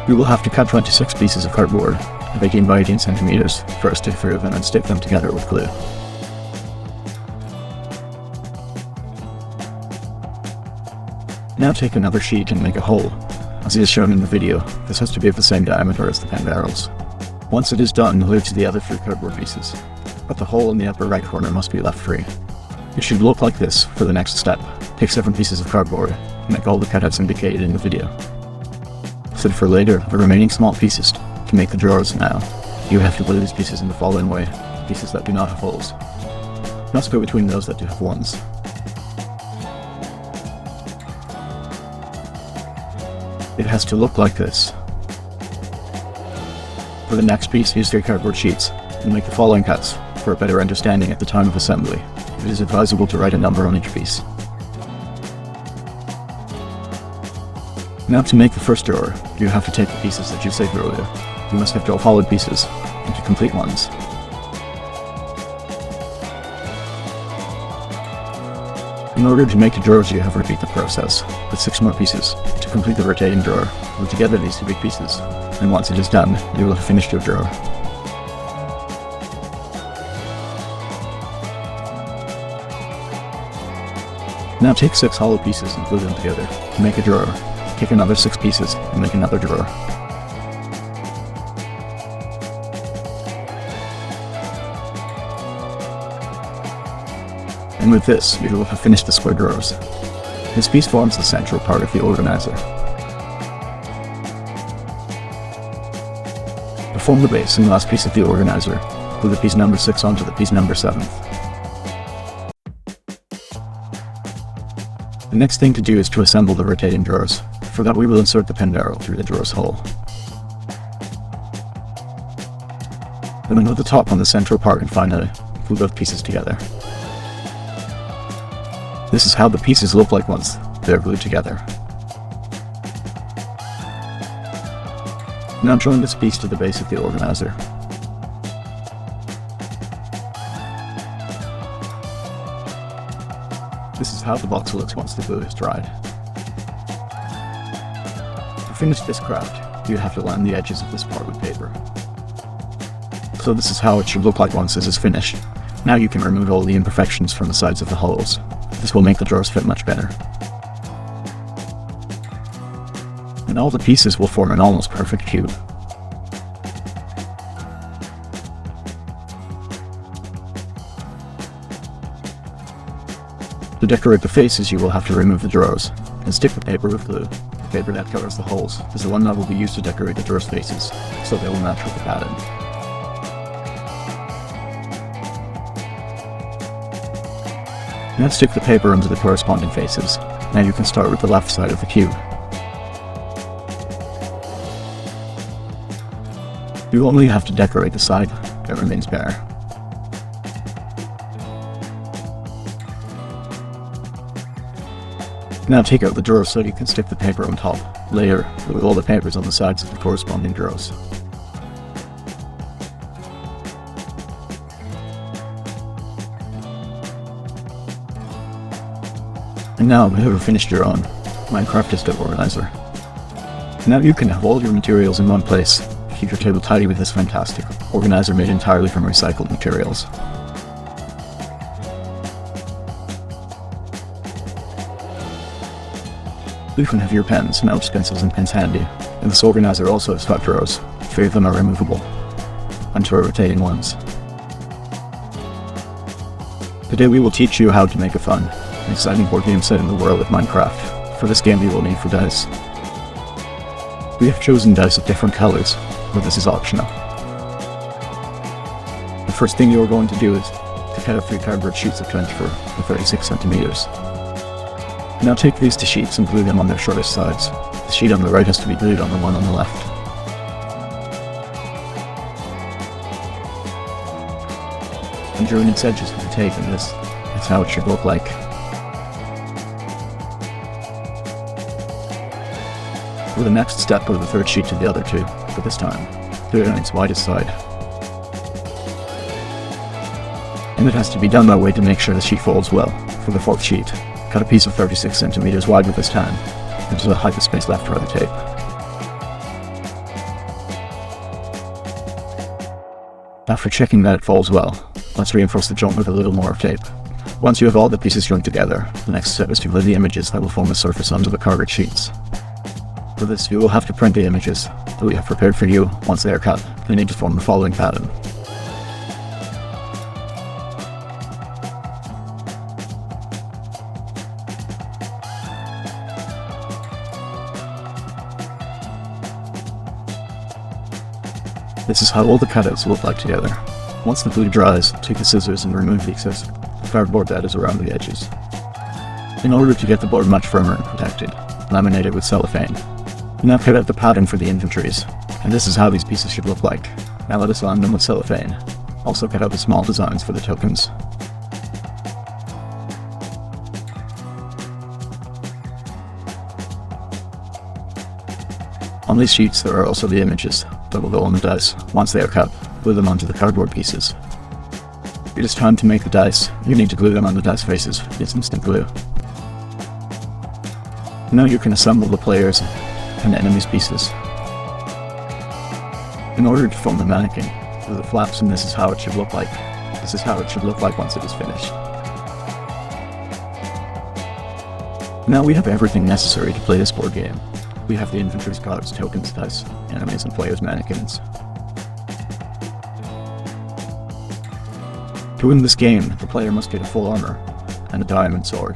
You will have to cut 26 pieces of cardboard of 18 by 18 centimeters first to through them and stick them together with glue. Now take another sheet and make a hole. As is shown in the video, this has to be of the same diameter as the pen barrels. Once it is done, glue to the other 3 cardboard pieces, but the hole in the upper right corner must be left free. It should look like this for the next step. Take 7 pieces of cardboard and make all the cutouts indicated in the video. So for later, the remaining small pieces to make the drawers now, you have to glue these pieces in the following way: pieces that do not have holes. You must go between those that do have ones. It has to look like this. For the next piece, use 3 cardboard sheets and make the following cuts for a better understanding at the time of assembly. It is advisable to write a number on each piece. Now to make the first drawer, you have to take the pieces that you saved earlier. You must have 12 hollowed pieces into complete ones. In order to make the drawers, you have to repeat the process with 6 more pieces to complete the rotating drawer. Glue together these 2 big pieces, and once it is done, you will have finished your drawer. Now take 6 hollow pieces and glue them together to make a drawer. Take another 6 pieces and make another drawer. And with this, you will have finished the square drawers. This piece forms the central part of the organizer. To form the base and last piece of the organizer, glue the piece number 6 onto the piece number 7. The next thing to do is to assemble the rotating drawers. For that, we will insert the pen barrel through the drawer's hole. Then another top on the central part and finally, glue both pieces together. This is how the pieces look like once they are glued together. Now join this piece to the base of the organizer. This is how the box looks once the glue is dried. To finish this craft, you have to line the edges of this part with paper. So this is how it should look like once this is finished. Now you can remove all the imperfections from the sides of the holes. This will make the drawers fit much better. And all the pieces will form an almost perfect cube. To decorate the faces, you will have to remove the drawers and stick the paper with glue. The paper that covers the holes is the one that will be used to decorate the drawers' faces, so they will match with the pattern. Now stick the paper onto the corresponding faces. Now you can start with the left side of the cube. You only have to decorate the side that remains bare. Now take out the drawers so you can stick the paper on top, layer with all the papers on the sides of the corresponding drawers. And now we have finished your own Minecraft organizer. Now you can have all your materials in one place. Keep your table tidy with this fantastic organizer made entirely from recycled materials. You can have your pens, notes, pencils and pins handy. And this organizer also has 5 drawers. 3 of them are removable, and 2 are rotating ones. Today we will teach you how to make a fun and exciting board game set in the world of Minecraft. For this game you will need 4 dice. We have chosen dice of different colors, but this is optional. The first thing you are going to do is to cut out 3 cardboard sheets of 24 by 36 centimeters. Now take these 2 sheets and glue them on their shortest sides. The sheet on the right has to be glued on the one on the left. And join its edges with the tape, and this is how it should look like. For the next step, put the 3rd sheet to the other 2, but this time, glue it on its widest side. And it has to be done that way to make sure the sheet folds well. For the 4th sheet, cut a piece of 36 centimeters wide with this time, into the hyperspace left for the tape. After checking that it falls well, let's reinforce the joint with a little more tape. Once you have all the pieces joined together, the next step is to glue the images that will form a surface onto the cardboard sheets. For this, you will have to print the images that we have prepared for you. Once they are cut, they need to form the following pattern. This is how all the cutouts will look like together. Once the glue dries, take the scissors and remove the excess cardboard that is around the edges. In order to get the board much firmer and protected, laminate it with cellophane. Now cut out the pattern for the inventories, and this is how these pieces should look like. Now let us line them with cellophane. Also cut out the small designs for the tokens. On these sheets there are also the images that will go on the dice. Once they are cut, glue them onto the cardboard pieces. It is time to make the dice. You need to glue them on the dice faces. It's instant glue. Now you can assemble the players and enemies pieces. In order to form the mannequin, glue the flaps, and this is how it should look like. This is how it should look like once it is finished. Now we have everything necessary to play this board game. We have the inventories, cards, tokens, dice, enemies, and players' mannequins. To win this game, the player must get a full armor and a diamond sword.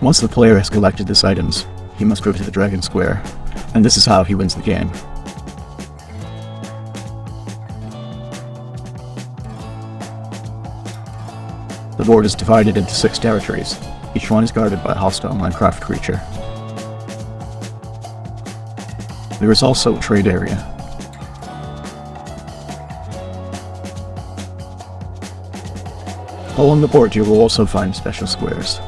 Once the player has collected these items, he must go to the dragon square, and this is how he wins the game. The board is divided into 6 territories. Each one is guarded by a hostile Minecraft creature. There is also a trade area. Along the board you will also find special squares.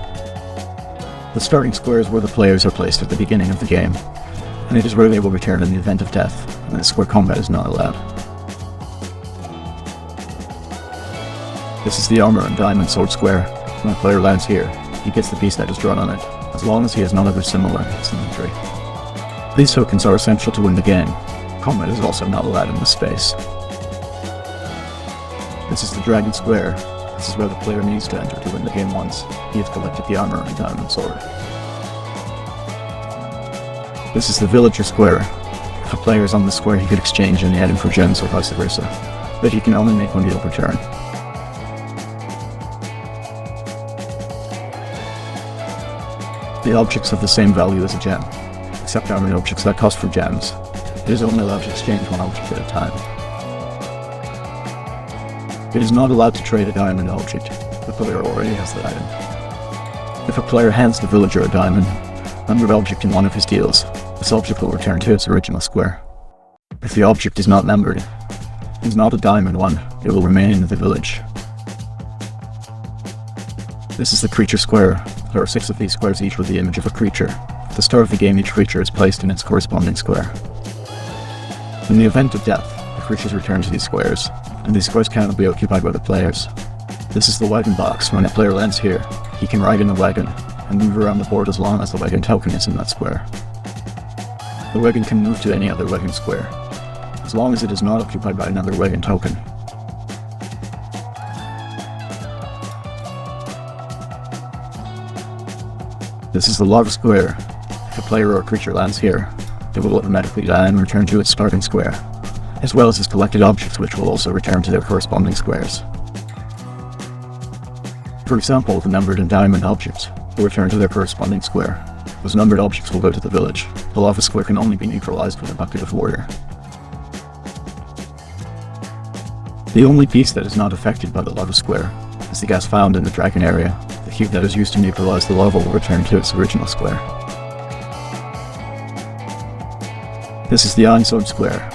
The starting square is where the players are placed at the beginning of the game, and it is where they will return in the event of death, and this square combat is not allowed. This is the armor and diamond sword square. When a player lands here, he gets the piece that is drawn on it, as long as he has none other similar in his inventory. These tokens are essential to win the game. Combat is also not allowed in this space. This is the dragon square. This is where the player needs to enter to win the game once he has collected the armor and diamond sword. This is the villager square. If a player is on the square, he could exchange any item for gems or vice versa, but he can only make one deal per turn. The objects have the same value as a gem, except armored objects that cost for gems. It is only allowed to exchange one object at a time. It is not allowed to trade a diamond object. The player already has the item. If a player hands the villager a diamond, numbered object in one of his deals, this object will return to its original square. If the object is not numbered, is not a diamond one, it will remain in the village. This is the creature square. There are 6 of these squares, each with the image of a creature. At the start of the game, each creature is placed in its corresponding square. In the event of death, the creatures return to these squares, and these squares cannot be occupied by the players. This is the wagon box. When a player lands here, he can ride in a wagon and move around the board as long as the wagon token is in that square. The wagon can move to any other wagon square, as long as it is not occupied by another wagon token. This is the lava square. If a player or a creature lands here, it will automatically die and return to its starting square, as well as its collected objects, which will also return to their corresponding squares. For example, the numbered and diamond objects will return to their corresponding square. Those numbered objects will go to the village. The lava square can only be neutralized with a bucket of water. The only piece that is not affected by the lava square is the gas found in the dragon area. The cube that is used to neutralize the lava will return to its original square. This is the iron sword square,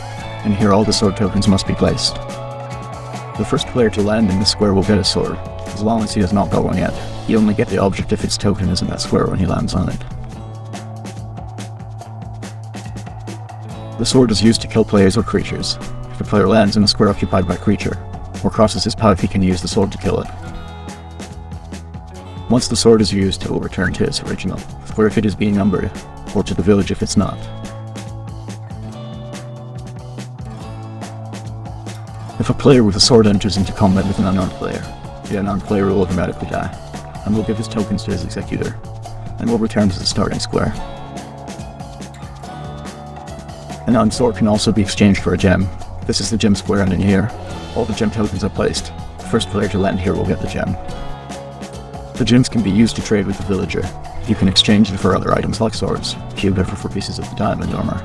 and here all the sword tokens must be placed. The first player to land in this square will get a sword. As long as he has not got one yet, he only get the object if its token is in that square when he lands on it. The sword is used to kill players or creatures. If a player lands in a square occupied by a creature, or crosses his path, he can use the sword to kill it. Once the sword is used, it will return to its original square if it is being numbered, or to the village if it's not. If If a player with a sword enters into combat with an unarmed player, the unarmed player will automatically die, and will give his tokens to his executor, and will return to the starting square. An unarmed sword can also be exchanged for a gem. This is the gem square ending here. All the gem tokens are placed. The first player to land here will get the gem. The gems can be used to trade with the villager. You can exchange it for other items like swords, cube or for pieces of the diamond armor.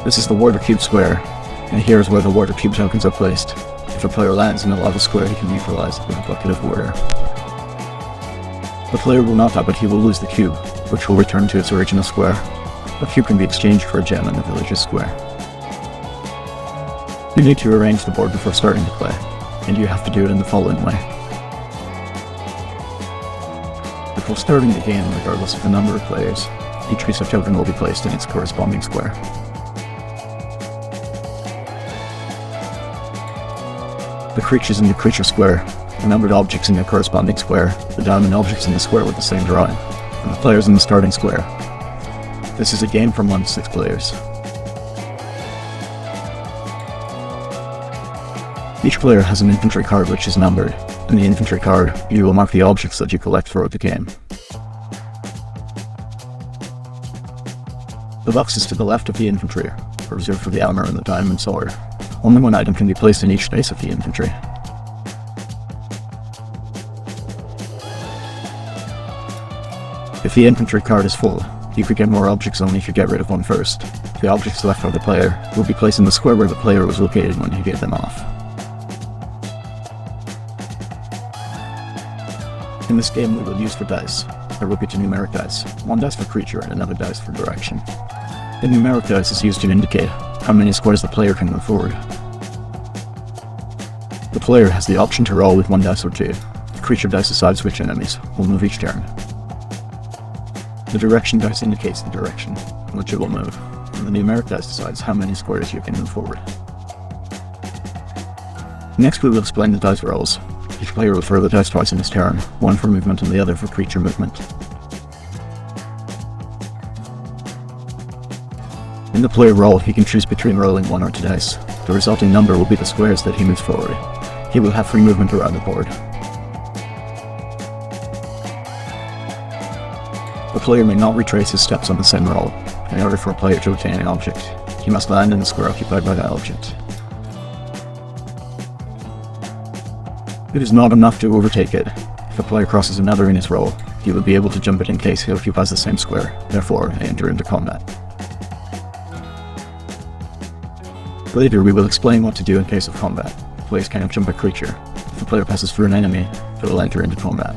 This is the water cube square, and here is where the water cube tokens are placed. If a player lands in a lava square, he can neutralize it with a bucket of water. The player will not die, but he will lose the cube, which will return to its original square. The cube can be exchanged for a gem in the village's square. You need to arrange the board before starting to play, and you have to do it in the following way. Before starting the game, regardless of the number of players, each piece of token will be placed in its corresponding square. The creatures in the creature square, the numbered objects in the corresponding square, the diamond objects in the square with the same drawing, and the players in the starting square. This is a game from 1 to 6 players. Each player has an inventory card which is numbered. In the inventory card, you will mark the objects that you collect throughout the game. The boxes to the left of the inventory are reserved for the armor and the diamond sword. Only one item can be placed in each space of the inventory. If the inventory card is full, you could get more objects only if you get rid of one first. The objects left by the player will be placed in the square where the player was located when he gave them off. In this game we will use for dice. There will be 2 numeric dice, 1 dice for creature and another dice for direction. The numeric dice is used to indicate how many squares the player can move forward. The player has the option to roll with 1 dice or 2. The creature dice decides which enemies will move each turn. The direction dice indicates the direction in which it will move, and the numeric dice decides how many squares you can move forward. Next we will explain the dice rolls. Each player will throw the dice twice in his turn, one for movement and the other for creature movement. In the player roll, he can choose between rolling 1 or 2 dice. The resulting number will be the squares that he moves forward. He will have free movement around the board. The player may not retrace his steps on the same roll. In order for a player to obtain an object, he must land in the square occupied by that object. It is not enough to overtake it. If a player crosses another in his roll, he will be able to jump it in case he occupies the same square, therefore they enter into combat. Later we will explain what to do in case of combat. Players cannot jump a creature. If the player passes through an enemy, it will enter into combat.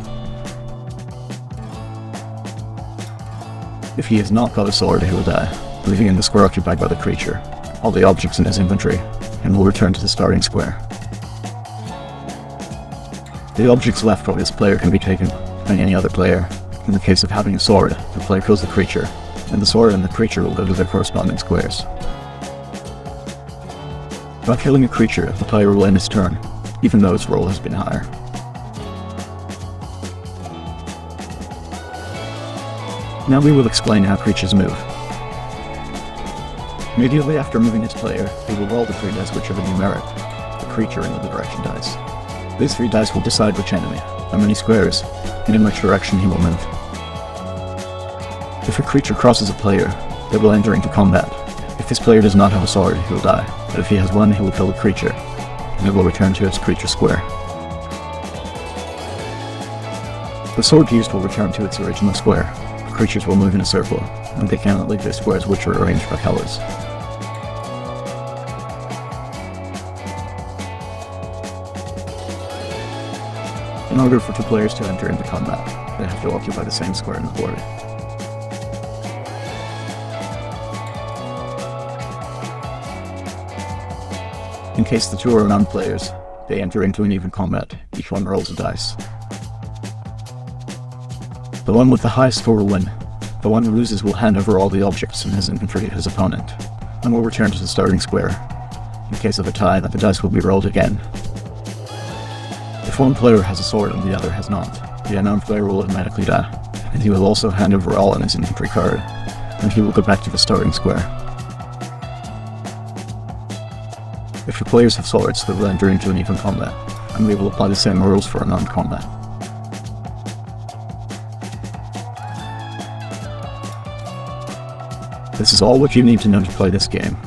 If he has not got a sword, he will die, leaving in the square occupied by the creature all the objects in his inventory, and will return to the starting square. The objects left by this player can be taken by any other player. In the case of having a sword, the player kills the creature, and the sword and the creature will go to their corresponding squares. By killing a creature, the player will end his turn, even though its roll has been higher. Now we will explain how creatures move. Immediately after moving its player, he will roll the 3 dice which are the numeric, the creature and the direction dice. These 3 dice will decide which enemy, how many squares, and in which direction he will move. If a creature crosses a player, they will enter into combat. If this player does not have a sword, he will die, but if he has one, he will kill the creature, and it will return to its creature square. The sword used will return to its original square. The creatures will move in a circle, and they cannot leave their squares which are arranged by colors. In order for 2 players to enter into combat, they have to occupy the same square in the board. In case the 2 are non-players, they enter into an even combat. Each one rolls a dice. The one with the highest score will win. The one who loses will hand over all the objects in his inventory to his opponent, and will return to the starting square. In case of a tie, the dice will be rolled again. If one player has a sword and the other has not, the unarmed player will automatically die, and he will also hand over all in his inventory card, and he will go back to the starting square. If your players have swords, they will enter into an even combat, and we will apply the same rules for unarmed combat. This is all what you need to know to play this game.